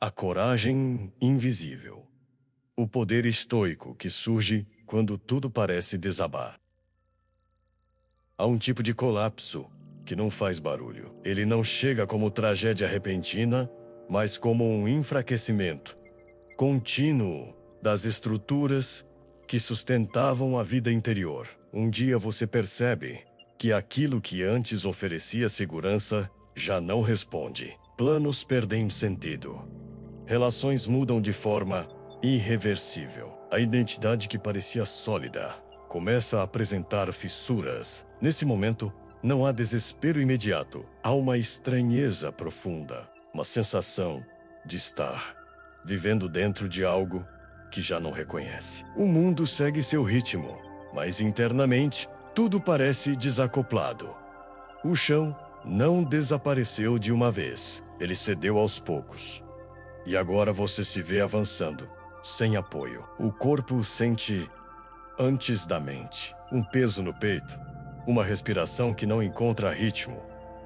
A coragem invisível. O poder estoico que surge quando tudo parece desabar. Há um tipo de colapso que não faz barulho. Ele não chega como tragédia repentina, mas como um enfraquecimento contínuo das estruturas que sustentavam a vida interior. Um dia você percebe que aquilo que antes oferecia segurança já não responde. Planos perdem sentido. Relações mudam de forma irreversível. A identidade que parecia sólida começa a apresentar fissuras. Nesse momento, não há desespero imediato. Há uma estranheza profunda, uma sensação de estar vivendo dentro de algo que já não reconhece. O mundo segue seu ritmo, mas internamente tudo parece desacoplado. O chão não desapareceu de uma vez. Ele cedeu aos poucos. E agora você se vê avançando, sem apoio. O corpo sente antes da mente. Um peso no peito, uma respiração que não encontra ritmo,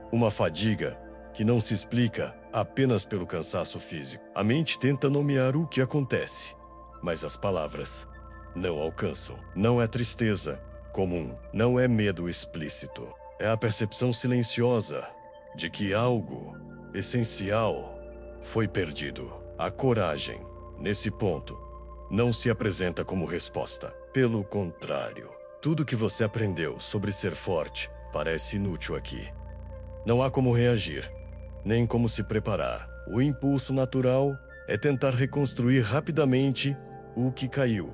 uma fadiga que não se explica apenas pelo cansaço físico. A mente tenta nomear o que acontece, mas as palavras não alcançam. Não é tristeza comum, não é medo explícito. É a percepção silenciosa de que algo essencial foi perdido. A coragem, nesse ponto, não se apresenta como resposta. Pelo contrário, tudo que você aprendeu sobre ser forte parece inútil aqui. Não há como reagir, nem como se preparar. O impulso natural é tentar reconstruir rapidamente o que caiu,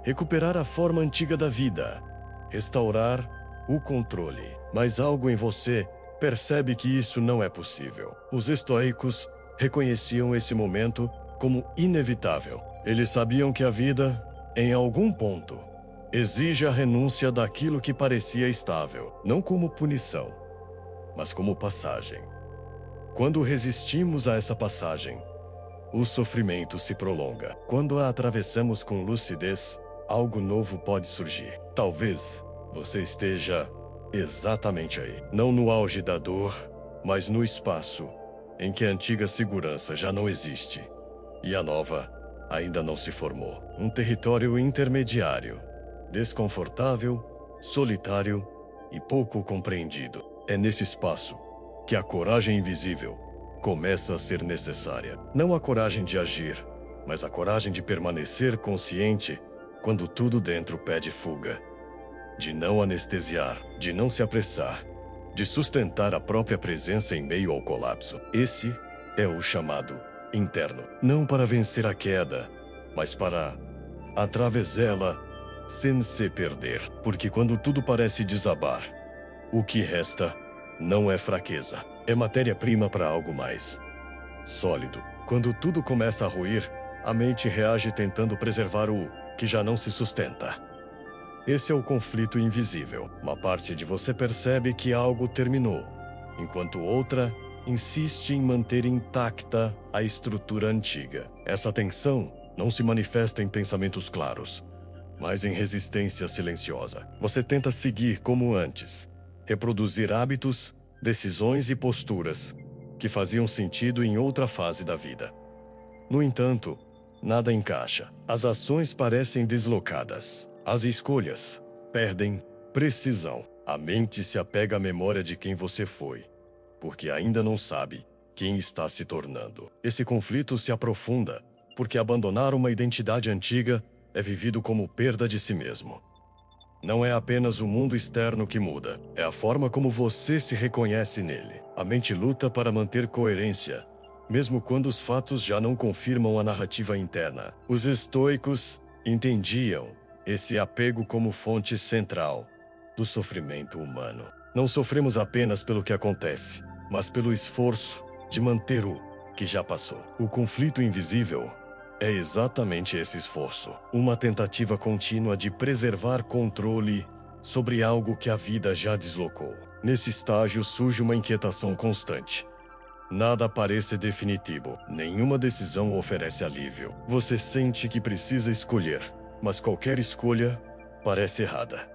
recuperar a forma antiga da vida, restaurar o controle. Mas algo em você percebe que isso não é possível. Os estoicos reconheciam esse momento como inevitável. Eles sabiam que a vida, em algum ponto, exige a renúncia daquilo que parecia estável, não como punição, mas como passagem. Quando resistimos a essa passagem, o sofrimento se prolonga. Quando a atravessamos com lucidez, algo novo pode surgir. Talvez você esteja exatamente aí. Não no auge da dor, mas no espaço em que a antiga segurança já não existe e a nova ainda não se formou. Um território intermediário, desconfortável, solitário e pouco compreendido. É nesse espaço que a coragem invisível começa a ser necessária. Não a coragem de agir, mas a coragem de permanecer consciente quando tudo dentro pede fuga. De não anestesiar, de não se apressar, de sustentar a própria presença em meio ao colapso. Esse é o chamado interno. Não para vencer a queda, mas para atravessá-la sem se perder. Porque quando tudo parece desabar, o que resta não é fraqueza, é matéria-prima para algo mais sólido. Quando tudo começa a ruir, a mente reage tentando preservar o que já não se sustenta. Esse é o conflito invisível. Uma parte de você percebe que algo terminou, enquanto outra insiste em manter intacta a estrutura antiga. Essa tensão não se manifesta em pensamentos claros, mas em resistência silenciosa. Você tenta seguir como antes, reproduzir hábitos, decisões e posturas que faziam sentido em outra fase da vida. No entanto, nada encaixa. As ações parecem deslocadas. As escolhas perdem precisão. A mente se apega à memória de quem você foi, porque ainda não sabe quem está se tornando. Esse conflito se aprofunda porque abandonar uma identidade antiga é vivido como perda de si mesmo. Não é apenas o mundo externo que muda, é a forma como você se reconhece nele. A mente luta para manter coerência, mesmo quando os fatos já não confirmam a narrativa interna. Os estoicos entendiam esse apego como fonte central do sofrimento humano. Não sofremos apenas pelo que acontece, mas pelo esforço de manter o que já passou. O conflito invisível é exatamente esse esforço, uma tentativa contínua de preservar controle sobre algo que a vida já deslocou. Nesse estágio surge uma inquietação constante. Nada parece definitivo, nenhuma decisão oferece alívio. Você sente que precisa escolher, mas qualquer escolha parece errada.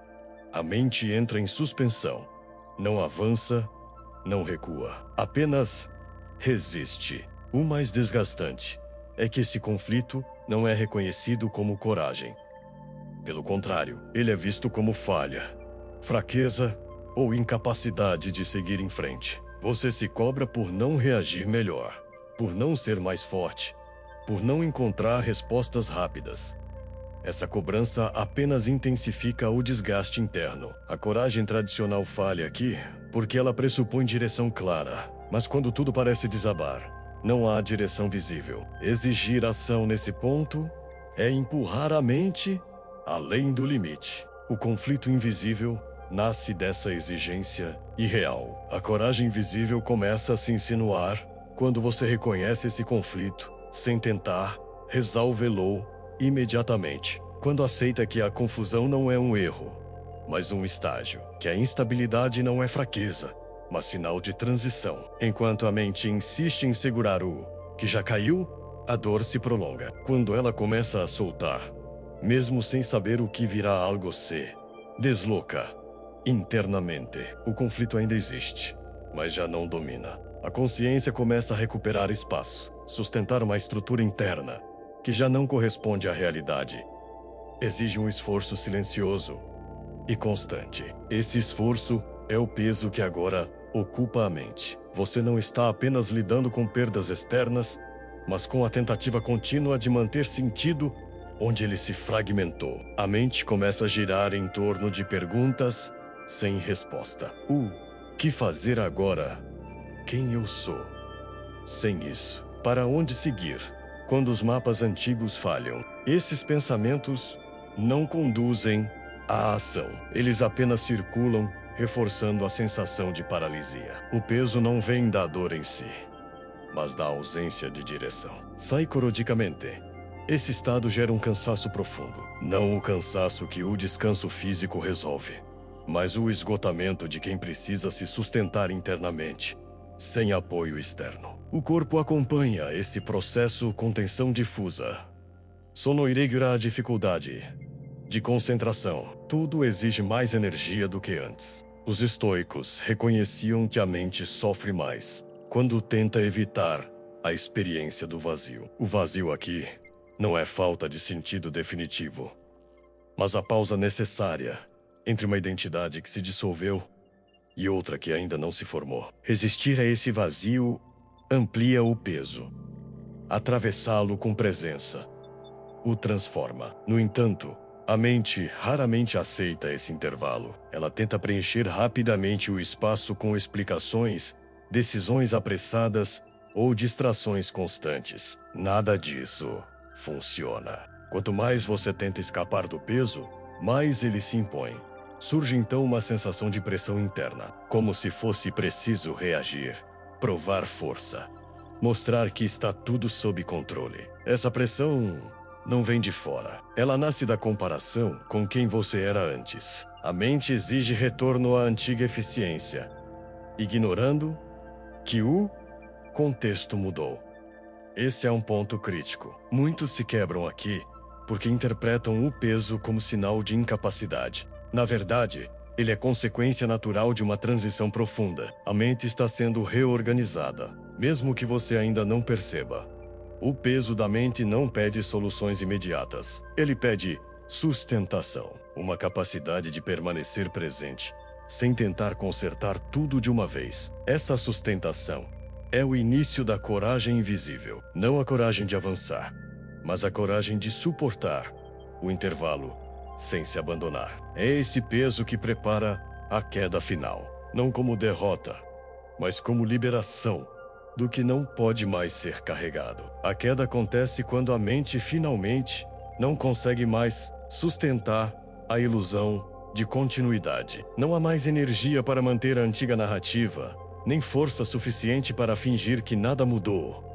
A mente entra em suspensão, não avança, não recua, apenas resiste. O mais desgastante é que esse conflito não é reconhecido como coragem. Pelo contrário, ele é visto como falha, fraqueza ou incapacidade de seguir em frente. Você se cobra por não reagir melhor, por não ser mais forte, por não encontrar respostas rápidas. Essa cobrança apenas intensifica o desgaste interno. A coragem tradicional falha aqui porque ela pressupõe direção clara. Mas quando tudo parece desabar, não há direção visível. Exigir ação nesse ponto é empurrar a mente além do limite. O conflito invisível nasce dessa exigência irreal. A coragem invisível começa a se insinuar quando você reconhece esse conflito sem tentar resolvê-lo imediatamente. Quando aceita que a confusão não é um erro, mas um estágio. Que a instabilidade não é fraqueza, mas sinal de transição. Enquanto a mente insiste em segurar o que já caiu, a dor se prolonga. Quando ela começa a soltar, mesmo sem saber o que virá, algo se desloca internamente. O conflito ainda existe, mas já não domina. A consciência começa a recuperar espaço, sustentar uma estrutura interna que já não corresponde à realidade. Exige um esforço silencioso e constante. Esse esforço é o peso que agora ocupa a mente. Você não está apenas lidando com perdas externas, mas com a tentativa contínua de manter sentido onde ele se fragmentou. A mente começa a girar em torno de perguntas sem resposta. O que fazer agora? Quem eu sou? Sem isso, para onde seguir? Quando os mapas antigos falham, esses pensamentos não conduzem à ação. Eles apenas circulam, reforçando a sensação de paralisia. O peso não vem da dor em si, mas da ausência de direção. Psicologicamente, esse estado gera um cansaço profundo. Não o cansaço que o descanso físico resolve, mas o esgotamento de quem precisa se sustentar internamente, sem apoio externo. O corpo acompanha esse processo com tensão difusa. Sono irregular, dificuldade de concentração. Tudo exige mais energia do que antes. Os estoicos reconheciam que a mente sofre mais quando tenta evitar a experiência do vazio. O vazio aqui não é falta de sentido definitivo, mas a pausa necessária entre uma identidade que se dissolveu e outra que ainda não se formou. Resistir a esse vazio amplia o peso. Atravessá-lo com presença o transforma. No entanto, a mente raramente aceita esse intervalo. Ela tenta preencher rapidamente o espaço com explicações, decisões apressadas ou distrações constantes. Nada disso funciona. Quanto mais você tenta escapar do peso, mais ele se impõe. Surge então uma sensação de pressão interna, como se fosse preciso reagir, provar força, mostrar que está tudo sob controle. Essa pressão não vem de fora. Ela nasce da comparação com quem você era antes. A mente exige retorno à antiga eficiência, ignorando que o contexto mudou. Esse é um ponto crítico. Muitos se quebram aqui porque interpretam o peso como sinal de incapacidade. Na verdade, ele é consequência natural de uma transição profunda. A mente está sendo reorganizada, mesmo que você ainda não perceba. O peso da mente não pede soluções imediatas. Ele pede sustentação, uma capacidade de permanecer presente, sem tentar consertar tudo de uma vez. Essa sustentação é o início da coragem invisível. Não a coragem de avançar, mas a coragem de suportar o intervalo sem se abandonar. É esse peso que prepara a queda final, não como derrota, mas como liberação do que não pode mais ser carregado. A queda acontece quando a mente finalmente não consegue mais sustentar a ilusão de continuidade. Não há mais energia para manter a antiga narrativa, nem força suficiente para fingir que nada mudou.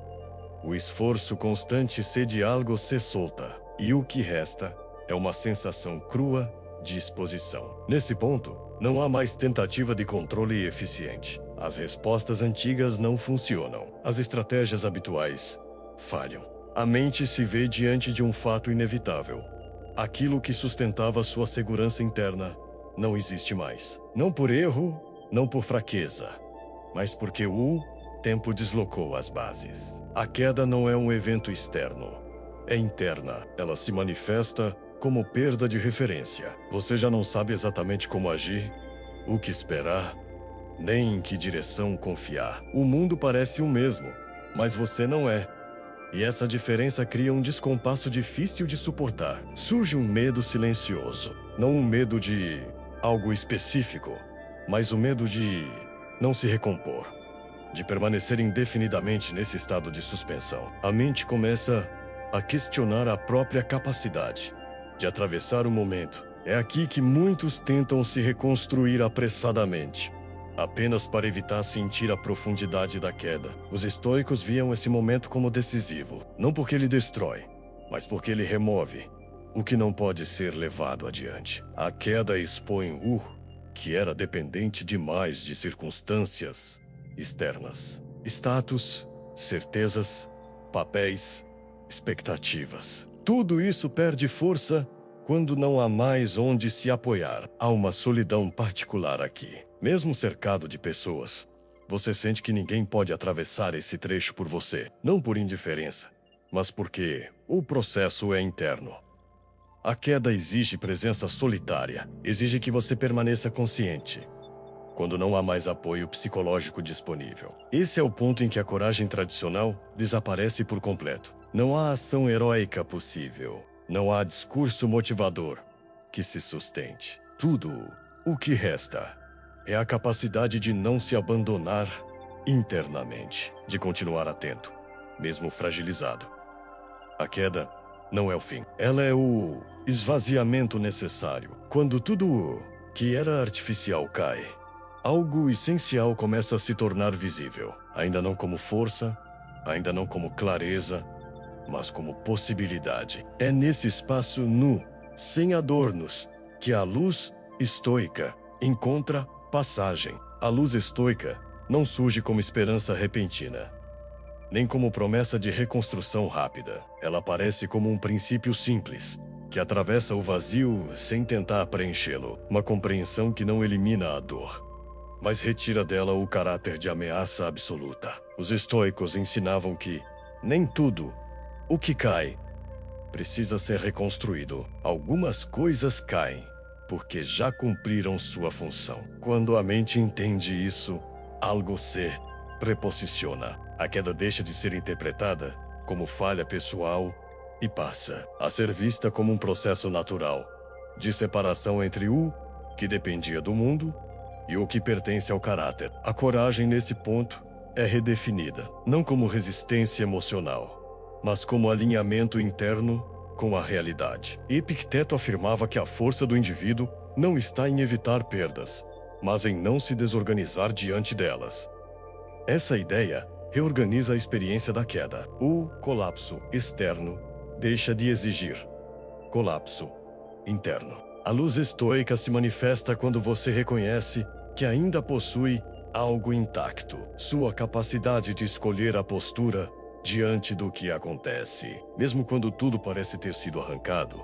O esforço constante cede algo se solta, e o que resta é uma sensação crua de exposição. Nesse ponto, não há mais tentativa de controle eficiente. As respostas antigas não funcionam. As estratégias habituais falham. A mente se vê diante de um fato inevitável. Aquilo que sustentava sua segurança interna não existe mais. Não por erro, não por fraqueza, mas porque o tempo deslocou as bases. A queda não é um evento externo. É interna. Ela se manifesta como perda de referência. Você já não sabe exatamente como agir, o que esperar, nem em que direção confiar. O mundo parece o mesmo, mas você não é. E essa diferença cria um descompasso difícil de suportar. Surge um medo silencioso. Não um medo de algo específico, mas o medo de não se recompor, de permanecer indefinidamente nesse estado de suspensão. A mente começa a questionar a própria capacidade de atravessar o momento. É aqui que muitos tentam se reconstruir apressadamente, apenas para evitar sentir a profundidade da queda. Os estoicos viam esse momento como decisivo, não porque ele destrói, mas porque ele remove o que não pode ser levado adiante. A queda expõe o que era dependente demais de circunstâncias externas. Status, certezas, papéis, expectativas. Tudo isso perde força quando não há mais onde se apoiar. Há uma solidão particular aqui. Mesmo cercado de pessoas, você sente que ninguém pode atravessar esse trecho por você. Não por indiferença, mas porque o processo é interno. A queda exige presença solitária. Exige que você permaneça consciente quando não há mais apoio psicológico disponível. Esse é o ponto em que a coragem tradicional desaparece por completo. Não há ação heróica possível. Não há discurso motivador que se sustente. Tudo o que resta é a capacidade de não se abandonar internamente, de continuar atento, mesmo fragilizado. A queda não é o fim. Ela é o esvaziamento necessário. Quando tudo que era artificial cai, algo essencial começa a se tornar visível. Ainda não como força, ainda não como clareza, mas como possibilidade. É nesse espaço nu, sem adornos, que a luz estoica encontra passagem. A luz estoica não surge como esperança repentina, nem como promessa de reconstrução rápida. Ela aparece como um princípio simples, que atravessa o vazio sem tentar preenchê-lo. Uma compreensão que não elimina a dor, mas retira dela o caráter de ameaça absoluta. Os estoicos ensinavam que nem tudo o que cai precisa ser reconstruído. Algumas coisas caem porque já cumpriram sua função. Quando a mente entende isso, algo se reposiciona. A queda deixa de ser interpretada como falha pessoal e passa a ser vista como um processo natural de separação entre o que dependia do mundo e o que pertence ao caráter. A coragem nesse ponto é redefinida, não como resistência emocional, mas como alinhamento interno com a realidade. Epicteto afirmava que a força do indivíduo não está em evitar perdas, mas em não se desorganizar diante delas. Essa ideia reorganiza a experiência da queda. O colapso externo deixa de exigir colapso interno. A luz estoica se manifesta quando você reconhece que ainda possui algo intacto. Sua capacidade de escolher a postura diante do que acontece. Mesmo quando tudo parece ter sido arrancado,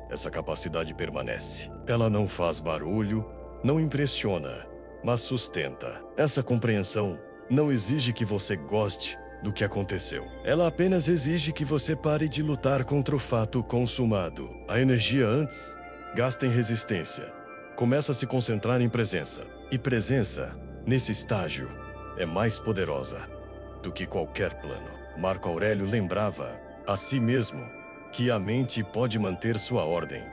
essa capacidade permanece. Ela não faz barulho, não impressiona, mas sustenta. Essa compreensão não exige que você goste do que aconteceu. Ela apenas exige que você pare de lutar contra o fato consumado. A energia antes gasta em resistência. Começa a se concentrar em presença. E presença, nesse estágio, é mais poderosa do que qualquer plano. Marco Aurélio lembrava a si mesmo que a mente pode manter sua ordem,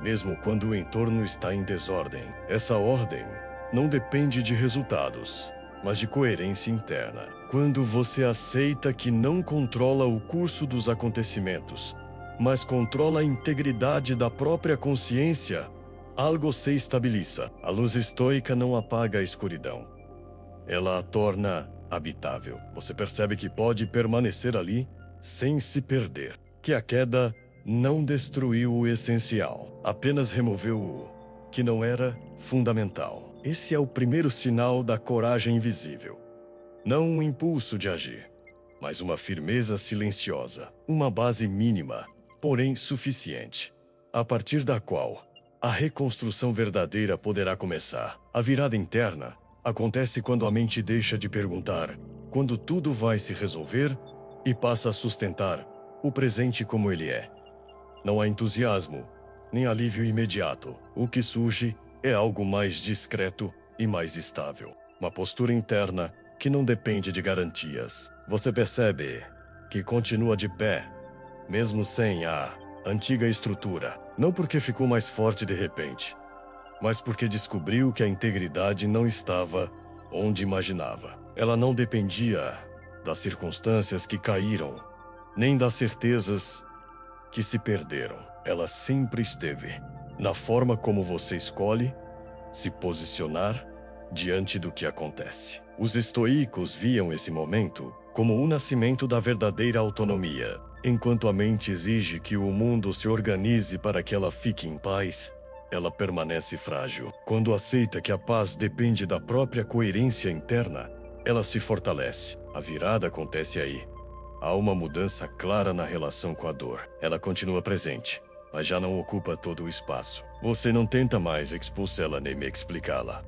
mesmo quando o entorno está em desordem. Essa ordem não depende de resultados, mas de coerência interna. Quando você aceita que não controla o curso dos acontecimentos, mas controla a integridade da própria consciência, algo se estabiliza. A luz estoica não apaga a escuridão. Ela a torna habitável. Você percebe que pode permanecer ali sem se perder. Que a queda não destruiu o essencial, apenas removeu o que não era fundamental. Esse é o primeiro sinal da coragem invisível. Não um impulso de agir, mas uma firmeza silenciosa. Uma base mínima, porém suficiente, a partir da qual a reconstrução verdadeira poderá começar. A virada interna acontece quando a mente deixa de perguntar quando tudo vai se resolver e passa a sustentar o presente como ele é. Não há entusiasmo, nem alívio imediato. O que surge é algo mais discreto e mais estável. Uma postura interna que não depende de garantias. Você percebe que continua de pé, mesmo sem a antiga estrutura. Não porque ficou mais forte de repente, mas porque descobriu que a integridade não estava onde imaginava. Ela não dependia das circunstâncias que caíram, nem das certezas que se perderam. Ela sempre esteve na forma como você escolhe se posicionar diante do que acontece. Os estoicos viam esse momento como o nascimento da verdadeira autonomia. Enquanto a mente exige que o mundo se organize para que ela fique em paz, ela permanece frágil. Quando aceita que a paz depende da própria coerência interna, ela se fortalece. A virada acontece aí. Há uma mudança clara na relação com a dor. Ela continua presente, mas já não ocupa todo o espaço. Você não tenta mais expulsá-la nem me explicá-la.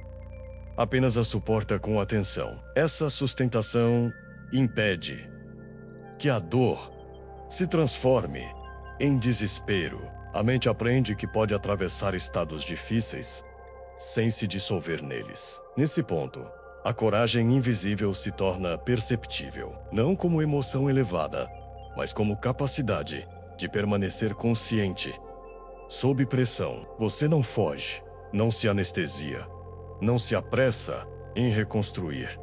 Apenas a suporta com atenção. Essa sustentação impede que a dor se transforme em desespero. A mente aprende que pode atravessar estados difíceis sem se dissolver neles. Nesse ponto, a coragem invisível se torna perceptível, não como emoção elevada, mas como capacidade de permanecer consciente. Sob pressão, você não foge, não se anestesia, não se apressa em reconstruir.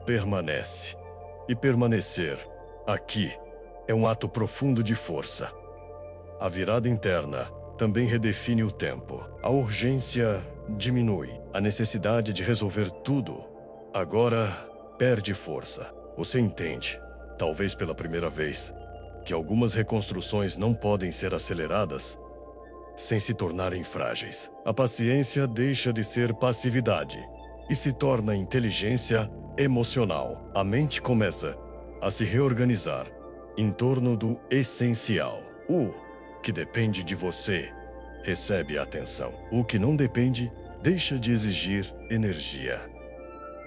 Permanece. E permanecer aqui é um ato profundo de força. A virada interna também redefine o tempo. A urgência diminui. A necessidade de resolver tudo agora perde força. Você entende, talvez pela primeira vez, que algumas reconstruções não podem ser aceleradas sem se tornarem frágeis. A paciência deixa de ser passividade e se torna inteligência emocional. A mente começa a se reorganizar em torno do essencial. O que depende de você recebe atenção. O que não depende deixa de exigir energia.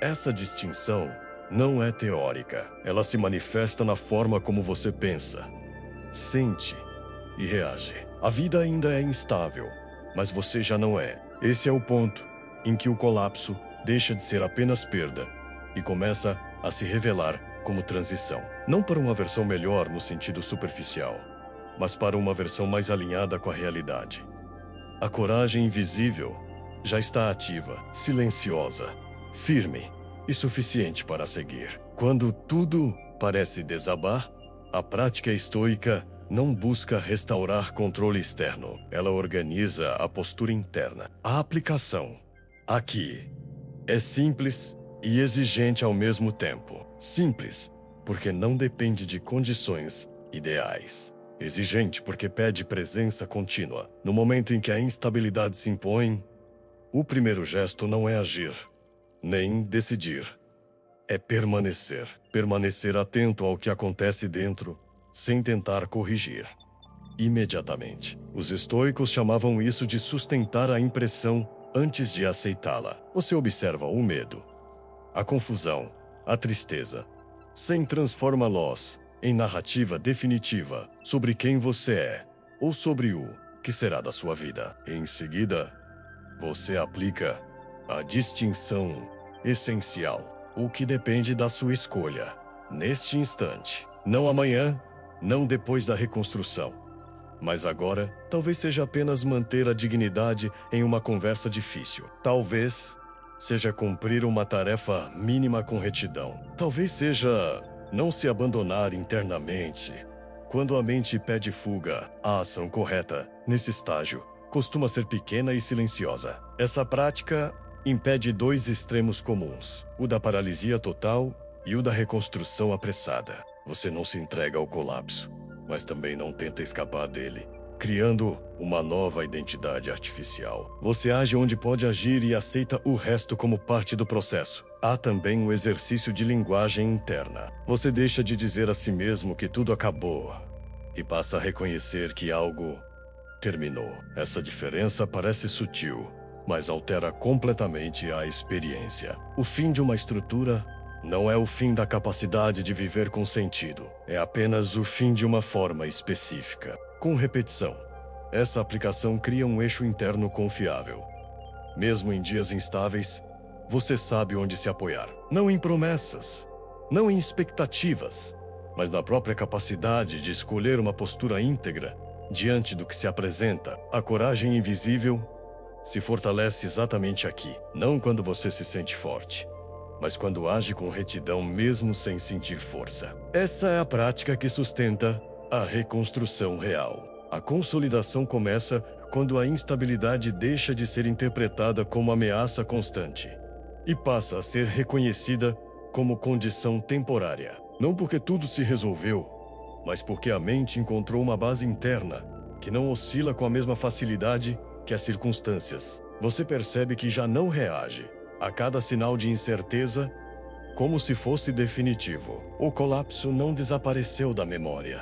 Essa distinção não é teórica. Ela se manifesta na forma como você pensa, sente e reage. A vida ainda é instável, mas você já não é. Esse é o ponto em que o colapso deixa de ser apenas perda e começa a se revelar como transição. Não para uma versão melhor no sentido superficial, mas para uma versão mais alinhada com a realidade. A coragem invisível já está ativa, silenciosa, firme e suficiente para seguir. Quando tudo parece desabar, a prática estoica não busca restaurar controle externo. Ela organiza a postura interna. A aplicação, aqui, é simples e exigente ao mesmo tempo. Simples, porque não depende de condições ideais. Exigente, porque pede presença contínua. No momento em que a instabilidade se impõe, o primeiro gesto não é agir, nem decidir. É permanecer. Permanecer atento ao que acontece dentro, sem tentar corrigir. Imediatamente. Os estoicos chamavam isso de sustentar a impressão antes de aceitá-la. Você observa o medo, a confusão, a tristeza, sem transformá-los em narrativa definitiva sobre quem você é ou sobre o que será da sua vida. Em seguida, você aplica a distinção essencial, o que depende da sua escolha, neste instante. Não amanhã, não depois da reconstrução. Mas agora, talvez seja apenas manter a dignidade em uma conversa difícil. Talvez seja cumprir uma tarefa mínima com retidão. Talvez seja não se abandonar internamente. Quando a mente pede fuga, a ação correta, nesse estágio, costuma ser pequena e silenciosa. Essa prática impede dois extremos comuns, o da paralisia total e o da reconstrução apressada. Você não se entrega ao colapso, mas também não tenta escapar dele, criando uma nova identidade artificial. Você age onde pode agir e aceita o resto como parte do processo. Há também um exercício de linguagem interna. Você deixa de dizer a si mesmo que tudo acabou e passa a reconhecer que algo terminou. Essa diferença parece sutil, mas altera completamente a experiência. O fim de uma estrutura Não é o fim da capacidade de viver com sentido. É apenas o fim de uma forma específica. Com repetição, essa aplicação cria um eixo interno confiável. Mesmo em dias instáveis, você sabe onde se apoiar. Não em promessas, não em expectativas, mas na própria capacidade de escolher uma postura íntegra diante do que se apresenta. A coragem invisível se fortalece exatamente aqui, não quando você se sente forte, mas quando age com retidão mesmo sem sentir força. Essa é a prática que sustenta a reconstrução real. A consolidação começa quando a instabilidade deixa de ser interpretada como ameaça constante e passa a ser reconhecida como condição temporária. Não porque tudo se resolveu, mas porque a mente encontrou uma base interna que não oscila com a mesma facilidade que as circunstâncias. Você percebe que já não reage a cada sinal de incerteza como se fosse definitivo. O colapso não desapareceu da memória,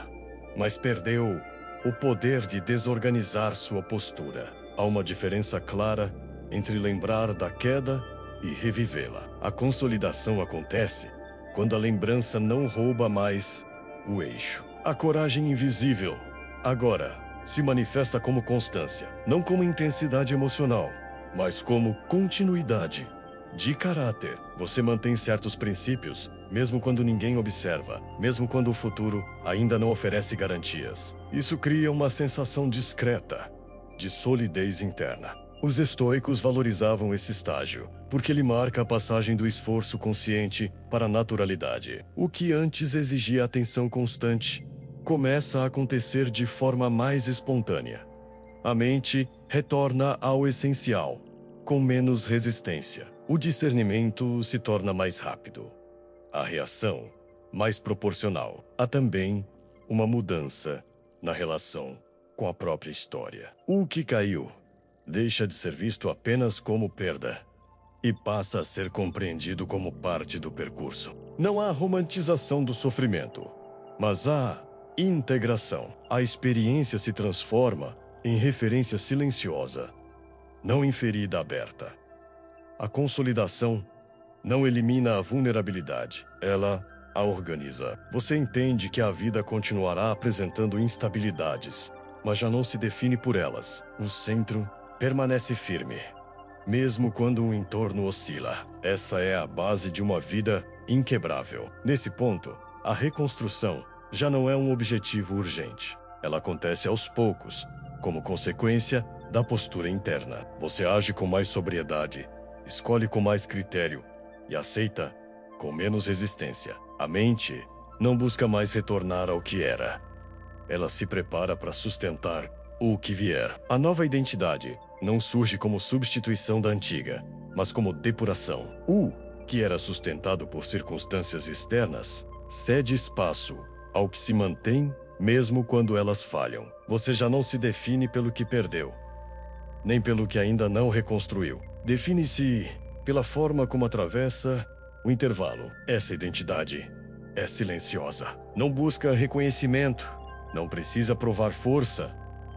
mas perdeu o poder de desorganizar sua postura. Há uma diferença clara entre lembrar da queda e revivê-la. A consolidação acontece quando a lembrança não rouba mais o eixo. A coragem invisível, agora, se manifesta como constância, não como intensidade emocional, mas como continuidade de caráter. Você mantém certos princípios, mesmo quando ninguém observa, mesmo quando o futuro ainda não oferece garantias. Isso cria uma sensação discreta de solidez interna. Os estoicos valorizavam esse estágio, porque ele marca a passagem do esforço consciente para a naturalidade. O que antes exigia atenção constante começa a acontecer de forma mais espontânea. A mente retorna ao essencial, com menos resistência. O discernimento se torna mais rápido. A reação, mais proporcional. Há também uma mudança na relação com a própria história. O que caiu deixa de ser visto apenas como perda e passa a ser compreendido como parte do percurso. Não há romantização do sofrimento, mas há integração. A experiência se transforma em referência silenciosa, não em ferida aberta. A consolidação não elimina a vulnerabilidade, ela a organiza. Você entende que a vida continuará apresentando instabilidades, mas já não se define por elas. O centro permanece firme, mesmo quando o entorno oscila. Essa é a base de uma vida inquebrável. Nesse ponto, a reconstrução já não é um objetivo urgente. Ela acontece aos poucos, como consequência da postura interna. Você age com mais sobriedade, escolhe com mais critério e aceita com menos resistência. A mente não busca mais retornar ao que era. Ela se prepara para sustentar o que vier. A nova identidade não surge como substituição da antiga, mas como depuração. O que era sustentado por circunstâncias externas cede espaço ao que se mantém mesmo quando elas falham. Você já não se define pelo que perdeu, nem pelo que ainda não reconstruiu. Define-se pela forma como atravessa o intervalo. Essa identidade é silenciosa. Não busca reconhecimento, não precisa provar força,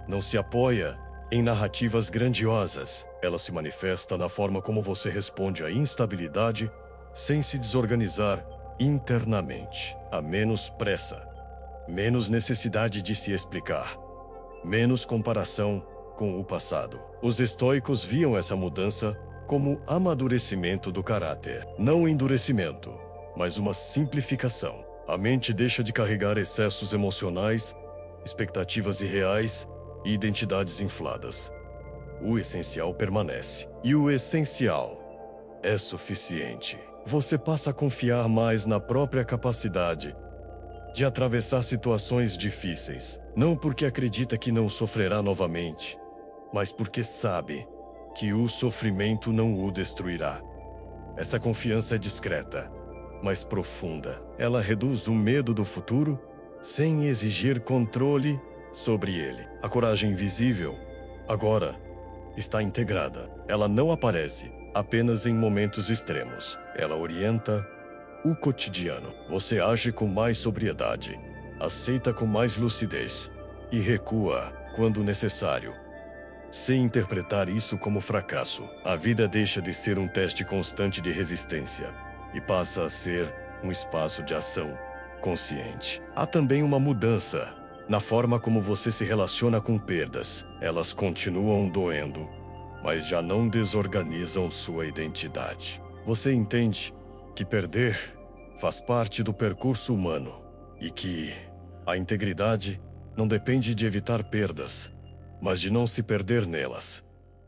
não se apoia em narrativas grandiosas. Ela se manifesta na forma como você responde à instabilidade sem se desorganizar internamente. Há menos pressa, menos necessidade de se explicar, menos comparação com o passado. Os estoicos viam essa mudança como amadurecimento do caráter. Não endurecimento, mas uma simplificação. A mente deixa de carregar excessos emocionais, expectativas irreais e identidades infladas. O essencial permanece. E o essencial é suficiente. Você passa a confiar mais na própria capacidade de atravessar situações difíceis. Não porque acredita que não sofrerá novamente, mas porque sabe que o sofrimento não o destruirá. Essa confiança é discreta, mas profunda. Ela reduz o medo do futuro sem exigir controle sobre ele. A coragem invisível, agora, está integrada. Ela não aparece apenas em momentos extremos. Ela orienta o cotidiano. Você age com mais sobriedade, aceita com mais lucidez e recua quando necessário, sem interpretar isso como fracasso. A vida deixa de ser um teste constante de resistência e passa a ser um espaço de ação consciente. Há também uma mudança na forma como você se relaciona com perdas. Elas continuam doendo, mas já não desorganizam sua identidade. Você entende que perder faz parte do percurso humano e que a integridade não depende de evitar perdas, mas de não se perder nelas.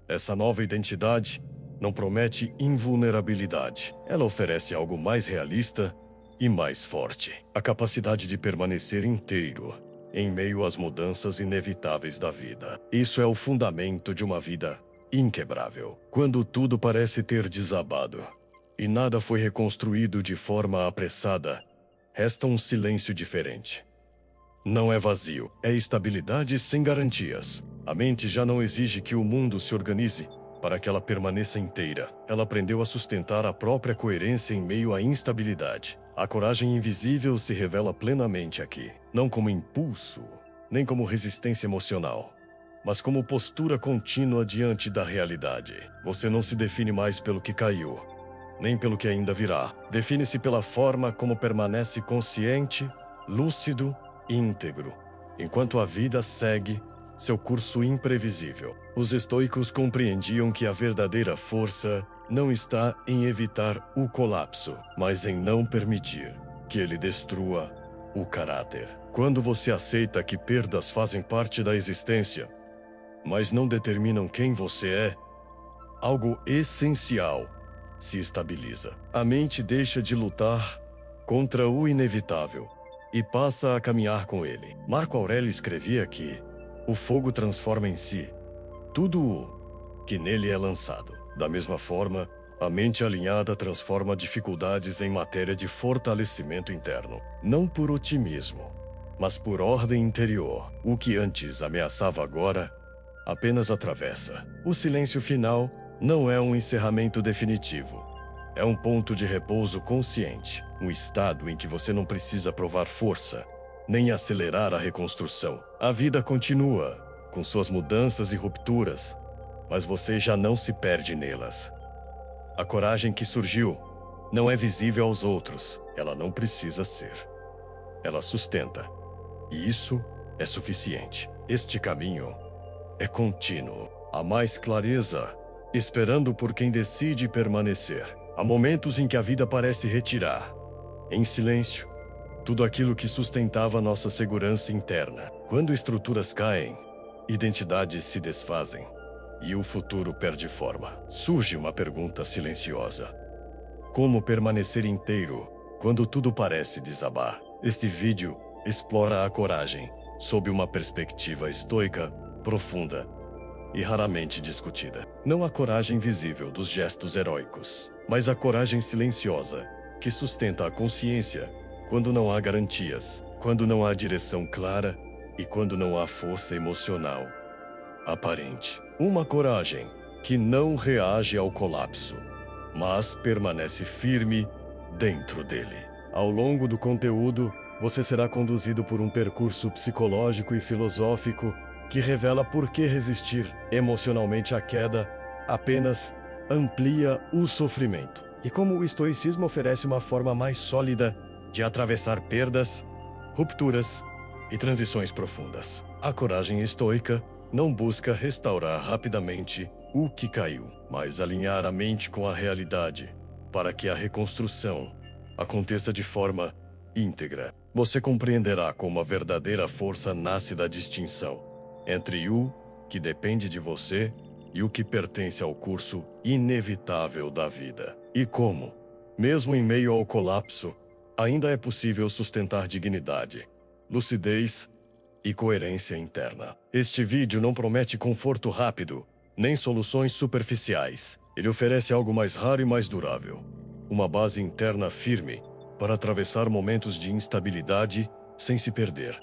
Essa nova identidade não promete invulnerabilidade. Ela oferece algo mais realista e mais forte. A capacidade de permanecer inteiro em meio às mudanças inevitáveis da vida. Isso é o fundamento de uma vida inquebrável. Quando tudo parece ter desabado e nada foi reconstruído de forma apressada, resta um silêncio diferente. Não é vazio, é estabilidade sem garantias. A mente já não exige que o mundo se organize para que ela permaneça inteira. Ela aprendeu a sustentar a própria coerência em meio à instabilidade. A coragem invisível se revela plenamente aqui, não como impulso, nem como resistência emocional, mas como postura contínua diante da realidade. Você não se define mais pelo que caiu, nem pelo que ainda virá. Define-se pela forma como permanece consciente, lúcido e íntegro, enquanto a vida segue seu curso imprevisível. Os estoicos compreendiam que a verdadeira força não está em evitar o colapso, mas em não permitir que ele destrua o caráter. Quando você aceita que perdas fazem parte da existência, mas não determinam quem você é, algo essencial se estabiliza. A mente deixa de lutar contra o inevitável e passa a caminhar com ele. Marco Aurélio escrevia que o fogo transforma em si tudo o que nele é lançado. Da mesma forma, a mente alinhada transforma dificuldades em matéria de fortalecimento interno. Não por otimismo, mas por ordem interior. O que antes ameaçava agora apenas atravessa. O silêncio final não é um encerramento definitivo. É um ponto de repouso consciente, um estado em que você não precisa provar força, nem acelerar a reconstrução. A vida continua, com suas mudanças e rupturas, mas você já não se perde nelas. A coragem que surgiu não é visível aos outros, ela não precisa ser. Ela sustenta, e isso é suficiente. Este caminho é contínuo. Há mais clareza, esperando por quem decide permanecer. Há momentos em que a vida parece retirar, em silêncio, tudo aquilo que sustentava nossa segurança interna. Quando estruturas caem, identidades se desfazem e o futuro perde forma. Surge uma pergunta silenciosa: como permanecer inteiro quando tudo parece desabar? Este vídeo explora a coragem sob uma perspectiva estoica, profunda e raramente discutida. Não a coragem visível dos gestos heróicos, mas a coragem silenciosa que sustenta a consciência quando não há garantias, quando não há direção clara e quando não há força emocional aparente. Uma coragem que não reage ao colapso, mas permanece firme dentro dele. Ao longo do conteúdo, você será conduzido por um percurso psicológico e filosófico que revela por que resistir emocionalmente à queda apenas amplia o sofrimento, e como o estoicismo oferece uma forma mais sólida de atravessar perdas, rupturas e transições profundas. A coragem estoica não busca restaurar rapidamente o que caiu, mas alinhar a mente com a realidade para que a reconstrução aconteça de forma íntegra. Você compreenderá como a verdadeira força nasce da distinção entre o que depende de você e o que pertence ao curso inevitável da vida. E como, mesmo em meio ao colapso, ainda é possível sustentar dignidade, lucidez e coerência interna. Este vídeo não promete conforto rápido, nem soluções superficiais. Ele oferece algo mais raro e mais durável. Uma base interna firme para atravessar momentos de instabilidade sem se perder.